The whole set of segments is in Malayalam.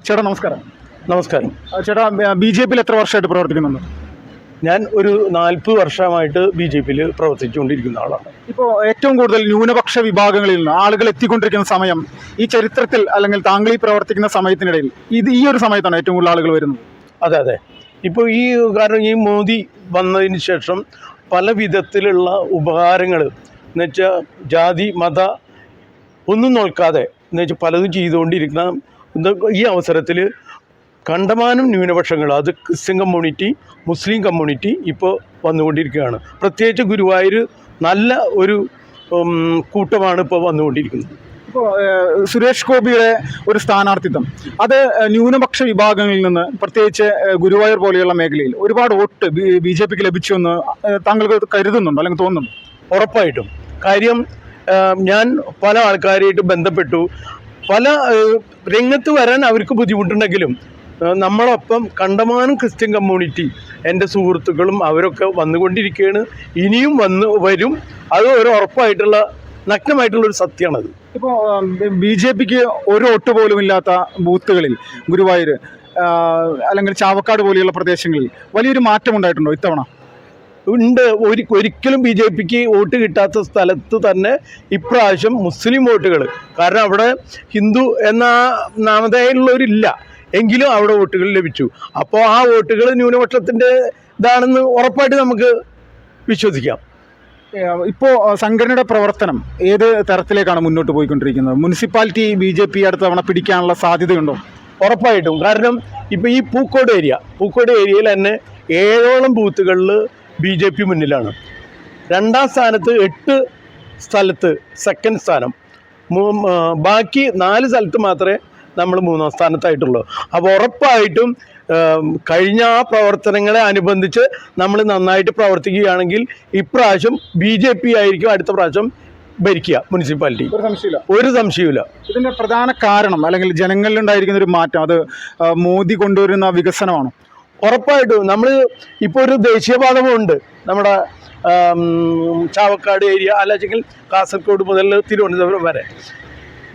ചേട്ടാ നമസ്കാരം. നമസ്കാരം. ചേട്ടാ, BJP-യിൽ എത്ര വർഷമായിട്ട് പ്രവർത്തിക്കുന്നുണ്ട്? ഞാൻ ഒരു 40 വർഷമായിട്ട് BJP-യിൽ പ്രവർത്തിച്ചുകൊണ്ടിരിക്കുന്ന ആളാണ്. ഇപ്പോൾ ഏറ്റവും കൂടുതൽ ന്യൂനപക്ഷ വിഭാഗങ്ങളിൽ നിന്ന് ആളുകൾ എത്തിക്കൊണ്ടിരിക്കുന്ന സമയം ഈ ചരിത്രത്തിൽ അല്ലെങ്കിൽ താങ്കൾ ഈ പ്രവർത്തിക്കുന്ന സമയത്തിനിടയിൽ ഈ ഒരു സമയത്താണ് ഏറ്റവും കൂടുതൽ ആളുകൾ വരുന്നത്? അതെ അതെ. ഇപ്പോൾ കാരണം ഈ മോദി വന്നതിന് ശേഷം പല വിധത്തിലുള്ള ഉപകാരങ്ങൾ എന്നുവെച്ചാൽ ജാതി മത ഒന്നും നോക്കാതെ എന്നുവെച്ചാൽ പലതും ചെയ്തുകൊണ്ടിരിക്കുന്ന ഈ അവസരത്തിൽ കണ്ടമാനം ന്യൂനപക്ഷങ്ങൾ, അത് ക്രിസ്ത്യൻ കമ്മ്യൂണിറ്റി, മുസ്ലിം കമ്മ്യൂണിറ്റി ഇപ്പോൾ വന്നുകൊണ്ടിരിക്കുകയാണ്. പ്രത്യേകിച്ച് ഗുരുവായൂർ നല്ല ഒരു കൂട്ടമാണ് ഇപ്പോൾ വന്നുകൊണ്ടിരിക്കുന്നത്. ഇപ്പോൾ സുരേഷ് ഗോപിയുടെ ഒരു സ്ഥാനാർത്ഥിത്വം അത് ന്യൂനപക്ഷ വിഭാഗങ്ങളിൽ നിന്ന്, പ്രത്യേകിച്ച് ഗുരുവായൂർ പോലെയുള്ള മേഖലയിൽ ഒരുപാട് വോട്ട് BJP-ക്ക് ലഭിച്ചു എന്ന് താങ്കൾക്ക് കരുതുന്നുണ്ടോ അല്ലെങ്കിൽ തോന്നുന്നുണ്ടോ? ഉറപ്പായിട്ടും. കാര്യം ഞാൻ പല ആൾക്കാരായിട്ട് ബന്ധപ്പെട്ടു. പല രംഗത്ത് വരാൻ അവർക്ക് ബുദ്ധിമുട്ടുണ്ടെങ്കിലും നമ്മളൊപ്പം കണ്ടമാനം ക്രിസ്ത്യൻ കമ്മ്യൂണിറ്റി, എൻ്റെ സുഹൃത്തുക്കളും അവരൊക്കെ വന്നുകൊണ്ടിരിക്കുകയാണ്. ഇനിയും വരും. അത് ഒരു ഉറപ്പായിട്ടുള്ള നഗ്നമായിട്ടുള്ളൊരു സത്യമാണത്. ഇപ്പോൾ BJP-ക്ക് ഒരു വോട്ട് പോലും ഇല്ലാത്ത ബൂത്തുകളിൽ ഗുരുവായൂർ അല്ലെങ്കിൽ ചാവക്കാട് പോലെയുള്ള പ്രദേശങ്ങളിൽ വലിയൊരു മാറ്റം ഉണ്ടായിട്ടുണ്ടോ ഇത്തവണ? ഉണ്ട്. ഒരിക്കലും BJP-ക്ക് വോട്ട് കിട്ടാത്ത സ്ഥലത്ത് തന്നെ ഇപ്രാവശ്യം മുസ്ലിം വോട്ടുകൾ, കാരണം അവിടെ ഹിന്ദു എന്ന നാമധേയമുള്ളവരില്ല, എങ്കിലും അവിടെ വോട്ടുകൾ ലഭിച്ചു. അപ്പോൾ ആ വോട്ടുകൾ ന്യൂനപക്ഷത്തിൻ്റെ ഇതാണെന്ന് ഉറപ്പായിട്ട് നമുക്ക് വിശ്വസിക്കാം. ഇപ്പോൾ സംഘടനയുടെ പ്രവർത്തനം ഏത് തരത്തിലേക്കാണ് മുന്നോട്ട് പോയിക്കൊണ്ടിരിക്കുന്നത്? മുനിസിപ്പാലിറ്റി BJP അടുത്ത തവണ പിടിക്കാനുള്ള സാധ്യതയുണ്ടോ? ഉറപ്പായിട്ടും. കാരണം ഇപ്പോൾ ഈ പൂക്കോട് ഏരിയയിൽ തന്നെ 7ഓളം ബൂത്തുകളിൽ BJP മുന്നിലാണ്. 2ാം സ്ഥാനത്ത് 8 സ്ഥലത്ത് സെക്കൻഡ് സ്ഥാനം, ബാക്കി 4 സ്ഥലത്ത് മാത്രമേ നമ്മൾ 3ാം സ്ഥാനത്തായിട്ടുള്ളൂ. അപ്പോൾ ഉറപ്പായിട്ടും കഴിഞ്ഞ ആ പ്രവർത്തനങ്ങളെ അനുബന്ധിച്ച് നമ്മൾ നന്നായിട്ട് പ്രവർത്തിക്കുകയാണെങ്കിൽ ഇപ്രാവശ്യം BJP ആയിരിക്കും അടുത്ത പ്രാവശ്യം ഭരിക്കുക മുനിസിപ്പാലിറ്റി. ഒരു സംശയമില്ല. ഇതിൻ്റെ പ്രധാന കാരണം അല്ലെങ്കിൽ ജനങ്ങളിലുണ്ടായിരിക്കുന്ന ഒരു മാറ്റം അത് മോദി കൊണ്ടുവരുന്ന വികസനമാണോ? ഉറപ്പായിട്ടും. നമ്മൾ ഇപ്പോൾ ഒരു ദേശീയപാതമുണ്ട് നമ്മുടെ ചാവക്കാട് ഏരിയ, അല്ലെങ്കിൽ കാസർഗോഡ് മുതൽ തിരുവനന്തപുരം വരെ.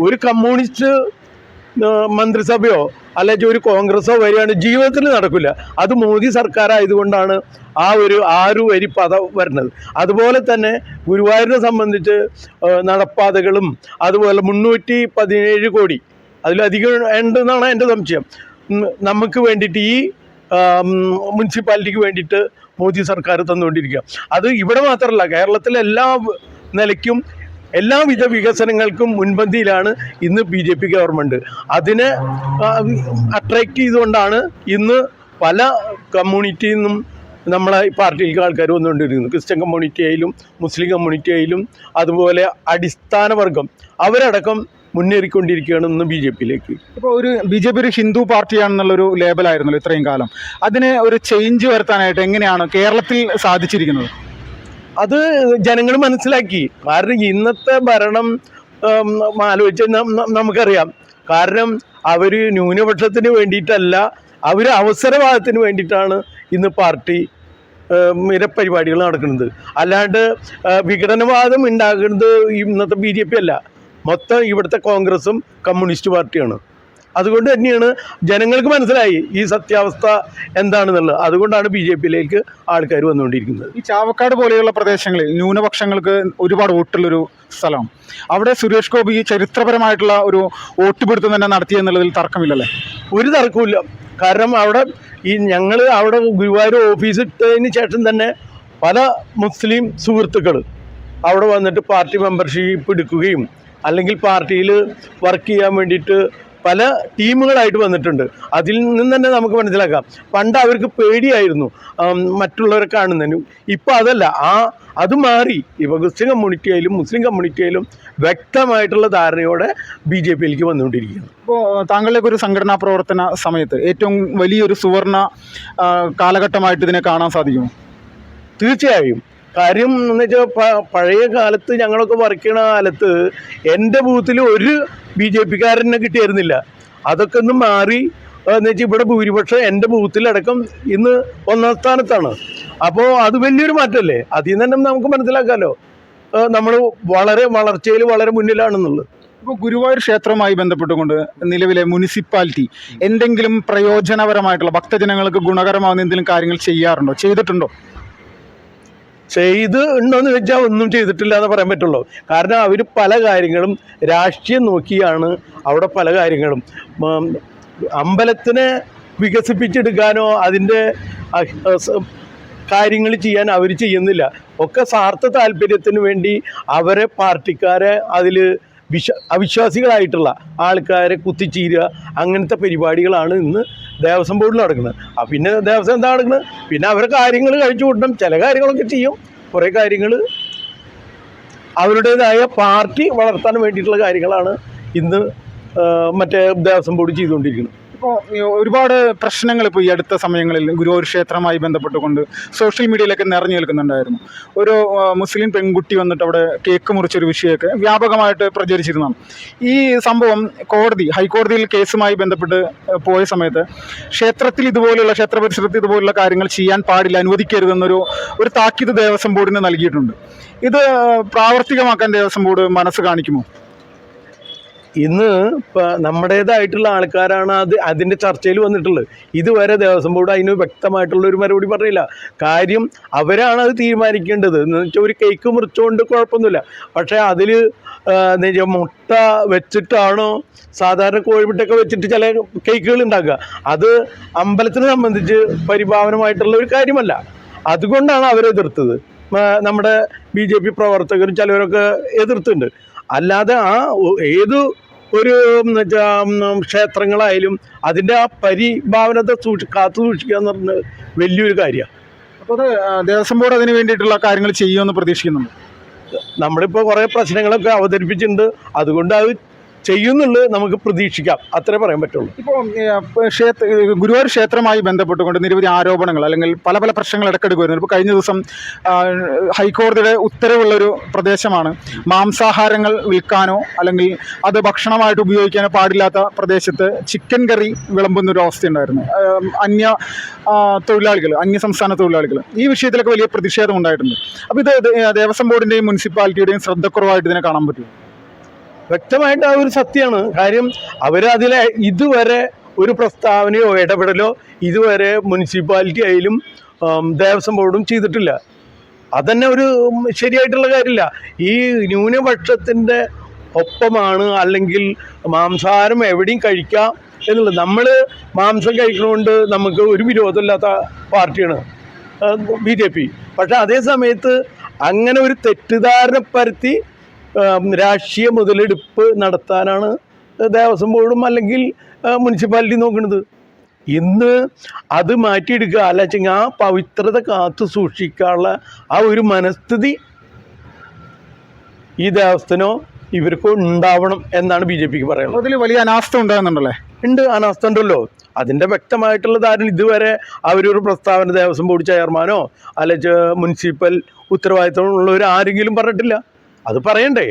ഒരു കമ്മ്യൂണിസ്റ്റ് മന്ത്രിസഭയോ അല്ലെങ്കിൽ ഒരു കോൺഗ്രസോ വരികയാണ്, ജീവിതത്തിൽ നടക്കില്ല. അത് മോദി സർക്കാരായതുകൊണ്ടാണ് ആ ഒരു 6 വരി പാത വരുന്നത്. അതുപോലെ തന്നെ ഗുരുവായൂരിനെ സംബന്ധിച്ച് നടപ്പാതകളും അതുപോലെ 317 കോടി അതിലധികം ഉണ്ടെന്നാണ് എൻ്റെ സംശയം. നമുക്ക് വേണ്ടിയിട്ട് ഈ മുനിസിപ്പാലിറ്റിക്ക് വേണ്ടിയിട്ട് മോദി സർക്കാർ തന്നുകൊണ്ടിരിക്കുക. അത് ഇവിടെ മാത്രമല്ല, കേരളത്തിലെ എല്ലാ നിലയ്ക്കും എല്ലാവിധ വികസനങ്ങൾക്കും മുൻപന്തിയിലാണ് ഇന്ന് BJP ഗവൺമെൻറ്. അതിനെ അട്രാക്റ്റ് ചെയ്തുകൊണ്ടാണ് ഇന്ന് പല കമ്മ്യൂണിറ്റിയിൽ നിന്നും നമ്മളെ പാർട്ടിയിലേക്ക് ആൾക്കാർ വന്നുകൊണ്ടിരിക്കുന്നത്. ക്രിസ്ത്യൻ കമ്മ്യൂണിറ്റി ആയാലും മുസ്ലിം കമ്മ്യൂണിറ്റി ആയാലും അതുപോലെ അടിസ്ഥാന വർഗം അവരടക്കം മുന്നേറിക്കൊണ്ടിരിക്കുകയാണ് ഇന്ന് BJP-യിലേക്ക്. ഇപ്പോൾ BJP ഒരു ഹിന്ദു പാർട്ടിയാണെന്നുള്ളൊരു ലേബലായിരുന്നല്ലോ ഇത്രയും കാലം. അതിനെ ഒരു ചേഞ്ച് വരുത്താനായിട്ട് എങ്ങനെയാണ് കേരളത്തിൽ സാധിച്ചിരിക്കുന്നത്? അത് ജനങ്ങൾ മനസ്സിലാക്കി. കാരണം ഇന്നത്തെ ഭരണം ആലോചിച്ച് നമുക്കറിയാം. കാരണം അവർ ന്യൂനപക്ഷത്തിന് വേണ്ടിയിട്ടല്ല, അവർ അവസരവാദത്തിന് വേണ്ടിയിട്ടാണ് ഇന്ന് പാർട്ടി പരിപാടികൾ നടക്കുന്നത്. അല്ലാണ്ട് വിഘടനവാദം ഉണ്ടാകുന്നത് ഇന്നത്തെ BJP അല്ല, മൊത്തം ഇവിടുത്തെ കോൺഗ്രസും കമ്മ്യൂണിസ്റ്റ് പാർട്ടിയാണ്. അതുകൊണ്ട് തന്നെയാണ് ജനങ്ങൾക്ക് മനസ്സിലായി ഈ സത്യാവസ്ഥ എന്താണെന്നുള്ളത്. അതുകൊണ്ടാണ് BJP-യിലേക്ക് ആൾക്കാർ വന്നുകൊണ്ടിരിക്കുന്നത്. ഈ ചാവക്കാട് പോലെയുള്ള പ്രദേശങ്ങളിൽ ന്യൂനപക്ഷങ്ങൾക്ക് ഒരുപാട് വോട്ടുള്ളൊരു സ്ഥലമാണ്. അവിടെ സുരേഷ് ഗോപി ചരിത്രപരമായിട്ടുള്ള ഒരു വോട്ട് പിടുത്തം തന്നെ നടത്തിയെന്നുള്ളതിൽ തർക്കമില്ലല്ലേ? ഒരു തർക്കമില്ല. കാരണം അവിടെ ഞങ്ങൾ അവിടെ ഗുരുവായൂർ ഓഫീസ് ഇട്ടതിന് ശേഷം തന്നെ പല മുസ്ലിം സുഹൃത്തുക്കൾ അവിടെ വന്നിട്ട് പാർട്ടി മെമ്പർഷിപ്പ് എടുക്കുകയും അല്ലെങ്കിൽ പാർട്ടിയിൽ വർക്ക് ചെയ്യാൻ വേണ്ടിയിട്ട് പല ടീമുകളായിട്ട് വന്നിട്ടുണ്ട്. അതിൽ നിന്ന് തന്നെ നമുക്ക് മനസ്സിലാക്കാം, പണ്ട് അവർക്ക് പേടിയായിരുന്നു മറ്റുള്ളവരെ കാണുന്നതിന്. ഇപ്പോൾ അതല്ല, അത് മാറി. ഇപ്പോൾ ക്രിസ്ത്യൻ കമ്മ്യൂണിറ്റി ആയാലും മുസ്ലിം കമ്മ്യൂണിറ്റി ആയാലും വ്യക്തമായിട്ടുള്ള ധാരണയോടെ BJP-യിലേക്ക് വന്നുകൊണ്ടിരിക്കുകയാണ്. ഇപ്പോൾ താങ്കളുടെ ഒരു സംഘടനാ പ്രവർത്തന സമയത്ത് ഏറ്റവും വലിയൊരു സുവർണ കാലഘട്ടമായിട്ട് ഇതിനെ കാണാൻ സാധിക്കുമോ? തീർച്ചയായും. കാര്യം എന്ന് വെച്ചാൽ പഴയ കാലത്ത് ഞങ്ങളൊക്കെ വർക്ക് ചെയ്യണ കാലത്ത് എൻ്റെ ബൂത്തിൽ ഒരു BJP-കാരനെ കിട്ടിയായിരുന്നില്ല. അതൊക്കെ ഒന്ന് മാറി എന്ന് വെച്ചാൽ ഇവിടെ ഭൂരിപക്ഷം എൻ്റെ ബൂത്തിലടക്കം ഇന്ന് 1ാം സ്ഥാനത്താണ്. അപ്പോൾ അത് വലിയൊരു മാറ്റമല്ലേ? അതിൽ നിന്ന് തന്നെ നമുക്ക് മനസ്സിലാക്കാമല്ലോ നമ്മൾ വളരെ വളർച്ചയിൽ വളരെ മുന്നിലാണെന്നുള്ളത്. ഇപ്പോൾ ഗുരുവായൂർ ക്ഷേത്രവുമായി ബന്ധപ്പെട്ടുകൊണ്ട് നിലവിലെ മുനിസിപ്പാലിറ്റി എന്തെങ്കിലും പ്രയോജനപരമായിട്ടുള്ള ഭക്തജനങ്ങൾക്ക് ഗുണകരമാകുന്ന എന്തെങ്കിലും കാര്യങ്ങൾ ചെയ്യാറുണ്ടോ, ചെയ്തിട്ടുണ്ടോ? ഉണ്ടോയെന്ന് ചോദിച്ചാൽ ഒന്നും ചെയ്തിട്ടില്ല എന്ന് പറയാൻ പറ്റുള്ളൂ. കാരണം അവർ പല കാര്യങ്ങളും രാഷ്ട്രീയം നോക്കിയാണ് അവിടെ പല കാര്യങ്ങളും. അമ്പലത്തിനെ വികസിപ്പിച്ചെടുക്കാനോ അതിൻ്റെ കാര്യങ്ങൾ ചെയ്യാൻ അവർ ചെയ്യുന്നില്ല. ഒക്കെ സ്വാർത്ഥ താല്പര്യത്തിന് വേണ്ടി അവരെ പാർട്ടിക്കാരെ അതിൽ അവിശ്വാസികളായിട്ടുള്ള ആൾക്കാരെ കുത്തിച്ചീരുക, അങ്ങനത്തെ പരിപാടികളാണ് ഇന്ന് ദേവസ്വം ബോർഡിൽ നടക്കുന്നത്. പിന്നെ ദേവസ്വം എന്താ നടക്കുന്നത്? പിന്നെ അവരെ കാര്യങ്ങൾ കഴിച്ചു കൂട്ടണം. ചില കാര്യങ്ങളൊക്കെ ചെയ്യും, കുറേ കാര്യങ്ങൾ അവരുടേതായ പാർട്ടി വളർത്താൻ വേണ്ടിയിട്ടുള്ള കാര്യങ്ങളാണ് ഇന്ന് മറ്റേ ദേവസ്വം ബോർഡ് ചെയ്തുകൊണ്ടിരിക്കുന്നത്. ഇപ്പോൾ ഒരുപാട് പ്രശ്നങ്ങൾ ഇപ്പോൾ ഈ അടുത്ത സമയങ്ങളിൽ ഗുരുവായൂർ ക്ഷേത്രവുമായി ബന്ധപ്പെട്ടുകൊണ്ട് സോഷ്യൽ മീഡിയയിലൊക്കെ നിറഞ്ഞു നിൽക്കുന്നുണ്ടായിരുന്നു. ഒരു മുസ്ലിം പെൺകുട്ടി വന്നിട്ട് അവിടെ കേക്ക് മുറിച്ചൊരു വിഷയമൊക്കെ വ്യാപകമായിട്ട് പ്രചരിച്ചിരുന്നതാണ്. ഈ സംഭവം ഹൈക്കോടതിയിൽ കേസുമായി ബന്ധപ്പെട്ട് പോയ സമയത്ത് ക്ഷേത്രത്തിൽ ഇതുപോലുള്ള ക്ഷേത്ര പരിസരത്ത് ഇതുപോലുള്ള കാര്യങ്ങൾ ചെയ്യാൻ പാടില്ല, അനുവദിക്കരുതെന്നൊരു താക്കീത് ദേവസ്വം ബോർഡിന് നൽകിയിട്ടുണ്ട്. ഇത് പ്രാവർത്തികമാക്കാൻ ദേവസ്വം ബോർഡ് മനസ്സ് കാണിക്കുമോ? ഇന്ന് നമ്മുടേതായിട്ടുള്ള ആൾക്കാരാണ് അതിൻ്റെ ചർച്ചയിൽ വന്നിട്ടുള്ളത്. ഇതുവരെ ദേവസ്വം ബോർഡ് അതിന് വ്യക്തമായിട്ടുള്ളൊരു മറുപടി പറഞ്ഞില്ല. കാര്യം അവരാണ് അത് തീരുമാനിക്കേണ്ടത്. എന്ന് വെച്ചാൽ ഒരു കേക്ക് മുറിച്ചുകൊണ്ട് കുഴപ്പമൊന്നുമില്ല, പക്ഷേ അതിൽ മുട്ട വെച്ചിട്ടാണോ സാധാരണ കോഴിമുട്ടയൊക്കെ വെച്ചിട്ട് ചില കേക്കുകൾ ഉണ്ടാക്കുക, അത് അമ്പലത്തിനെ സംബന്ധിച്ച് പരിഭാവനമായിട്ടുള്ള ഒരു കാര്യമല്ല. അതുകൊണ്ടാണ് അവരെതിർത്തത്. നമ്മുടെ BJP പ്രവർത്തകരും ചിലവരൊക്കെ എതിർത്തുണ്ട്. അല്ലാതെ ഏതു ഒരു ക്ഷേത്രങ്ങളായാലും അതിൻ്റെ ആ പരിഭാവനത്തെ കാത്തു സൂക്ഷിക്കുക എന്ന് പറഞ്ഞാൽ വലിയൊരു കാര്യമാണ്. അപ്പോൾ അത് ദേവസ്വം ബോർഡ് അതിന് വേണ്ടിയിട്ടുള്ള കാര്യങ്ങൾ ചെയ്യുമെന്ന് പ്രതീക്ഷിക്കുന്നുണ്ട്. നമ്മളിപ്പോൾ കുറേ പ്രശ്നങ്ങളൊക്കെ അവതരിപ്പിച്ചിട്ടുണ്ട്, അതുകൊണ്ട് അത് ചെയ്യുന്നുള്ളത് നമുക്ക് പ്രതീക്ഷിക്കാം, അത്രേ പറയാൻ പറ്റുള്ളൂ. ഇപ്പോൾ ഗുരുവായൂർ ക്ഷേത്രവുമായി ബന്ധപ്പെട്ടുകൊണ്ട് നിരവധി ആരോപണങ്ങൾ അല്ലെങ്കിൽ പല പല പ്രശ്നങ്ങൾ ഇടയ്ക്കിടയ്ക്ക് വരുന്നത്. ഇപ്പോൾ കഴിഞ്ഞ ദിവസം ഹൈക്കോടതിയുടെ ഉത്തരവുള്ളൊരു പ്രദേശമാണ്. മാംസാഹാരങ്ങൾ വിൽക്കാനോ അല്ലെങ്കിൽ അത് ഭക്ഷണമായിട്ട് ഉപയോഗിക്കാനോ പാടില്ലാത്ത പ്രദേശത്ത് ചിക്കൻ കറി വിളമ്പുന്നൊരു അവസ്ഥയുണ്ടായിരുന്നു. അന്യ സംസ്ഥാന തൊഴിലാളികൾ ഈ വിഷയത്തിലൊക്കെ വലിയ പ്രതിഷേധം ഉണ്ടായിട്ടുണ്ട്. അപ്പോൾ ഇത് ദേവസ്വം ബോർഡിൻ്റെയും മുനിസിപ്പാലിറ്റിയുടെയും ശ്രദ്ധക്കുറവായിട്ട് ഇതിനെ കാണാൻ പറ്റും. വ്യക്തമായിട്ട് ആ ഒരു സത്യമാണ്. കാര്യം അവരതിൽ ഇതുവരെ ഒരു പ്രസ്താവനയോ ഇടപെടലോ ഇതുവരെ മുനിസിപ്പാലിറ്റി ആയാലും ദേവസ്വം ബോർഡും ചെയ്തിട്ടില്ല. അതന്നെ ഒരു ശരിയായിട്ടുള്ള കാര്യമില്ല. ഈ ന്യൂനപക്ഷത്തിൻ്റെ ഒപ്പമാണ് അല്ലെങ്കിൽ മാംസാഹാരം എവിടെയും കഴിക്കാം എന്നുള്ളത്. നമ്മൾ മാംസം കഴിക്കുന്നതുകൊണ്ട് നമുക്ക് ഒരു വിരോധമില്ലാത്ത പാർട്ടിയാണ് BJP. പക്ഷെ അതേ സമയത്ത് അങ്ങനെ ഒരു തെറ്റിദ്ധാരണ പരത്തി രാഷ്ട്രീയ മുതലെടുപ്പ് നടത്താനാണ് ദേവസ്വം ബോർഡും അല്ലെങ്കിൽ മുനിസിപ്പാലിറ്റി നോക്കുന്നത്. ഇന്ന് അത് മാറ്റിയെടുക്കുക, അല്ല വെച്ചെങ്കിൽ ആ പവിത്രത കാത്തു സൂക്ഷിക്കാനുള്ള ആ ഒരു മനസ്ഥിതി ഈ ദേവസ്ഥനോ ഇവർക്കോ ഉണ്ടാവണം എന്നാണ് BJPക്ക് പറയുന്നത്. അതിൽ വലിയ അനാസ്ഥ ഉണ്ടാകുന്നുണ്ടല്ലേ? ഉണ്ട്, അനാസ്ഥ ഉണ്ടല്ലോ. അതിൻ്റെ വ്യക്തമായിട്ടുള്ള ധാരണ ഇതുവരെ അവരൊരു പ്രസ്താവന ദേവസ്വം ബോർഡ് ചെയർമാനോ അല്ലെങ്കിൽ മുനിസിപ്പൽ ഉത്തരവാദിത്തമുള്ളവർ ആരെങ്കിലും പറഞ്ഞിട്ടില്ല. അത് പറയണ്ടേ?